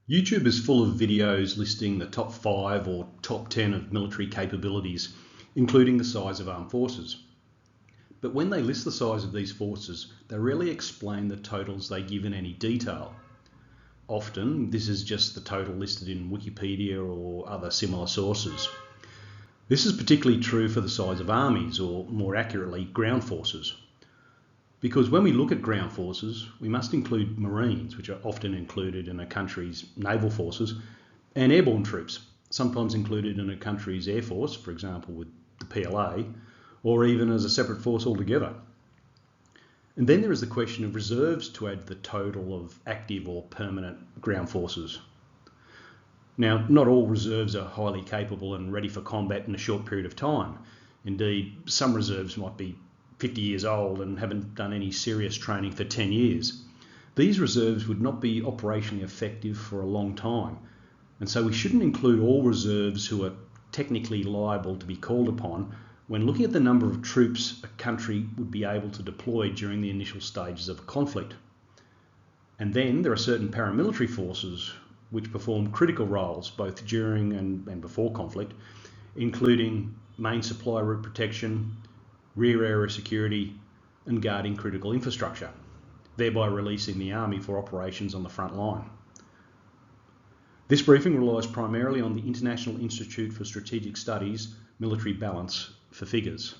YouTube is full of videos listing the top 5 or top 10 of military capabilities, including the size of armed forces. But when they list the size of these forces, they rarely explain the totals they give in any detail. Often, this is just the total listed in Wikipedia or other similar sources. This is particularly true for the size of armies, or more accurately, ground forces. Because when we look at ground forces, we must include Marines, which are often included in a country's naval forces, and airborne troops, sometimes included in a country's air force, for example with the PLA, or even as a separate force altogether. And then there is the question of reserves to add to the total of active or permanent ground forces. Now, not all reserves are highly capable and ready for combat in a short period of time. Indeed, some reserves might be 50 years old and haven't done any serious training for 10 years. These reserves would not be operationally effective for a long time, and so we shouldn't include all reserves who are technically liable to be called upon when looking at the number of troops a country would be able to deploy during the initial stages of a conflict. And then there are certain paramilitary forces which perform critical roles both during and before conflict, including main supply route protection, rear area security, and guarding critical infrastructure, thereby releasing the Army for operations on the front line. This briefing relies primarily on the International Institute for Strategic Studies military balance for figures.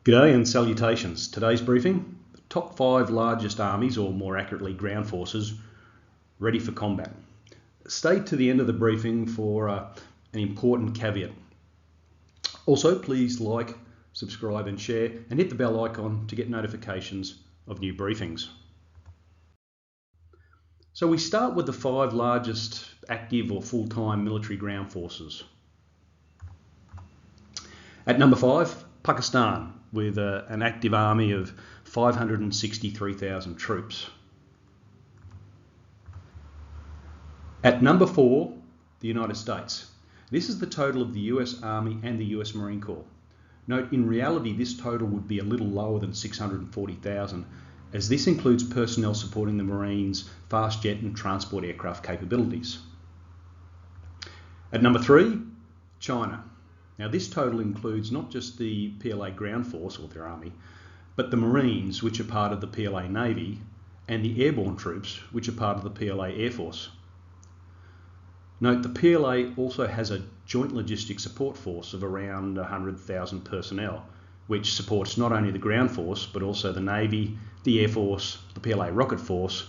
G'day and salutations. Today's briefing, the top 5 largest armies, or more accurately ground forces, ready for combat. Stay to the end of the briefing for an important caveat. Also, please like, subscribe and share, and hit the bell icon to get notifications of new briefings. So we start with the 5 largest active or full-time military ground forces. At number 5, Pakistan, with an active army of 563,000 troops. At number 4, the United States. This is the total of the US Army and the US Marine Corps. Note, in reality, this total would be a little lower than 640,000, as this includes personnel supporting the Marines' fast jet and transport aircraft capabilities. At number 3, China. Now, this total includes not just the PLA ground force, or their army, but the Marines, which are part of the PLA Navy, and the airborne troops, which are part of the PLA Air Force. Note, the PLA also has a joint logistics support force of around 100,000 personnel, which supports not only the ground force, but also the Navy, the Air Force, the PLA Rocket Force,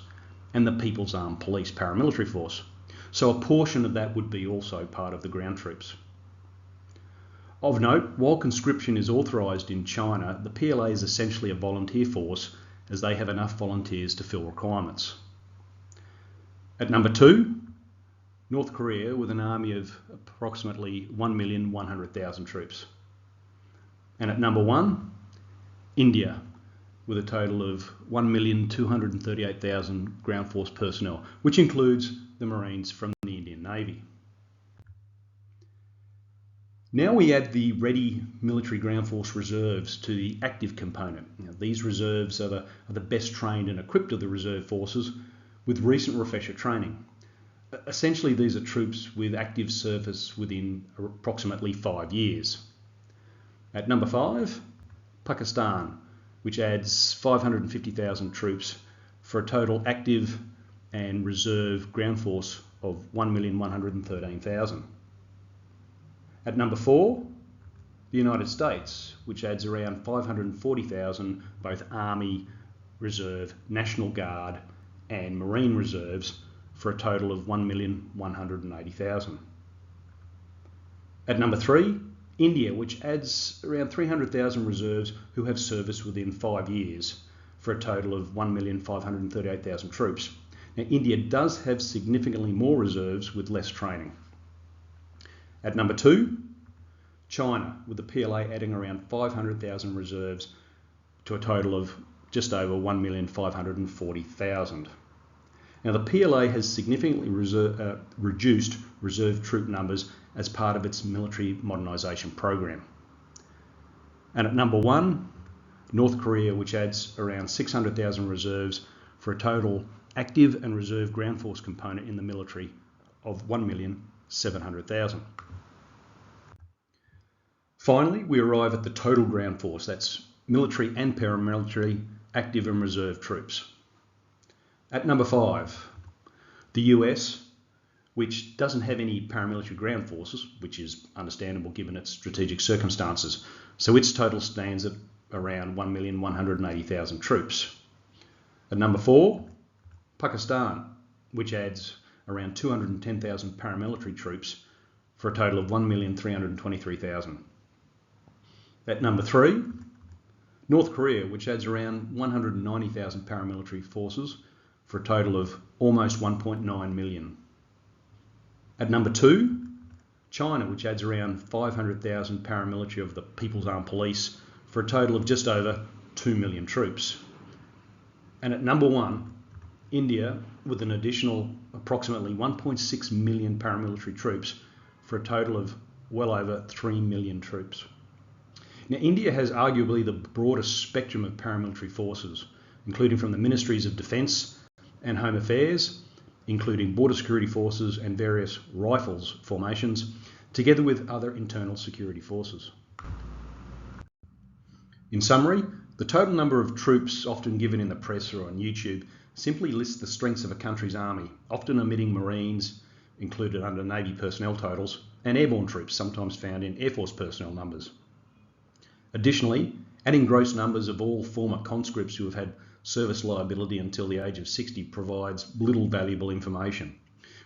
and the People's Armed Police paramilitary force. So a portion of that would be also part of the ground troops. Of note, while conscription is authorised in China, the PLA is essentially a volunteer force, as they have enough volunteers to fill requirements. At number 2, North Korea, with an army of approximately 1,100,000 troops. And at number 1, India, with a total of 1,238,000 ground force personnel, which includes the Marines from the Indian Navy. Now we add the ready military ground force reserves to the active component. Now, these reserves are the best trained and equipped of the reserve forces with recent refresher training. Essentially, these are troops with active service within approximately 5 years. At number 5, Pakistan, which adds 550,000 troops for a total active and reserve ground force of 1,113,000. At number 4, the United States, which adds around 540,000 both Army, Reserve, National Guard and Marine reserves for a total of 1,180,000. At number 3, India, which adds around 300,000 reserves who have service within 5 years for a total of 1,538,000 troops. Now, India does have significantly more reserves with less training. At number 2, China, with the PLA adding around 500,000 reserves to a total of just over 1,540,000. Now, the PLA has significantly reduced reserve troop numbers as part of its military modernisation program. And at number 1, North Korea, which adds around 600,000 reserves for a total active and reserve ground force component in the military of 1,700,000. Finally, we arrive at the total ground force, that's military and paramilitary, active and reserve troops. At number 5, the US, which doesn't have any paramilitary ground forces, which is understandable given its strategic circumstances. So its total stands at around 1,180,000 troops. At number 4, Pakistan, which adds around 210,000 paramilitary troops for a total of 1,323,000. At number 3, North Korea, which adds around 190,000 paramilitary forces for a total of almost 1.9 million. At number 2, China, which adds around 500,000 paramilitary of the People's Armed Police for a total of just over 2 million troops. And at number 1, India, with an additional approximately 1.6 million paramilitary troops for a total of well over 3 million troops. Now, India has arguably the broadest spectrum of paramilitary forces, including from the Ministries of Defence and Home Affairs, including border security forces and various rifles formations, together with other internal security forces. In summary, the total number of troops often given in the press or on YouTube simply lists the strengths of a country's army, often omitting Marines, included under Navy personnel totals, and airborne troops, sometimes found in Air Force personnel numbers. Additionally, adding gross numbers of all former conscripts who have had service liability until the age of 60 provides little valuable information,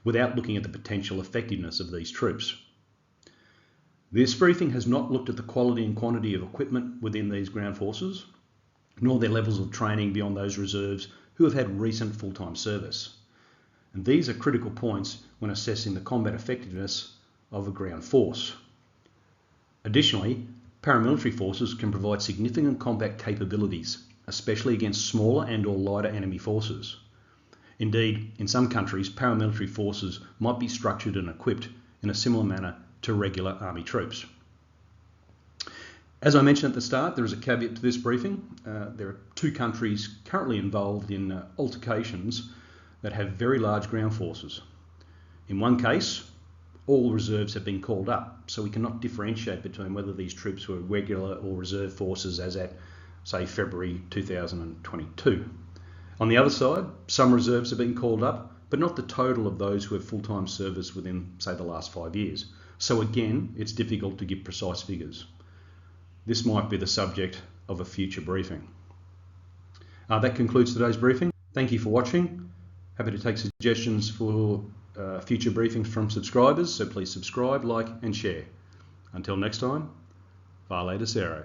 without looking at the potential effectiveness of these troops. This briefing has not looked at the quality and quantity of equipment within these ground forces, nor their levels of training beyond those reserves who have had recent full-time service. And these are critical points when assessing the combat effectiveness of a ground force. Additionally, paramilitary forces can provide significant combat capabilities, especially against smaller and or lighter enemy forces. Indeed, in some countries, paramilitary forces might be structured and equipped in a similar manner to regular army troops. As I mentioned at the start, there is a caveat to this briefing. There are 2 countries currently involved in altercations that have very large ground forces. In one case, all reserves have been called up, so we cannot differentiate between whether these troops were regular or reserve forces as at, say, February 2022. On the other side, some reserves have been called up, but not the total of those who have full-time service within, say, the last 5 years. So again, it's difficult to give precise figures. This might be the subject of a future briefing. That concludes today's briefing. Thank you for watching. Happy to take suggestions for future briefings from subscribers, so please subscribe, like and share. Until next time, Vale de Cero.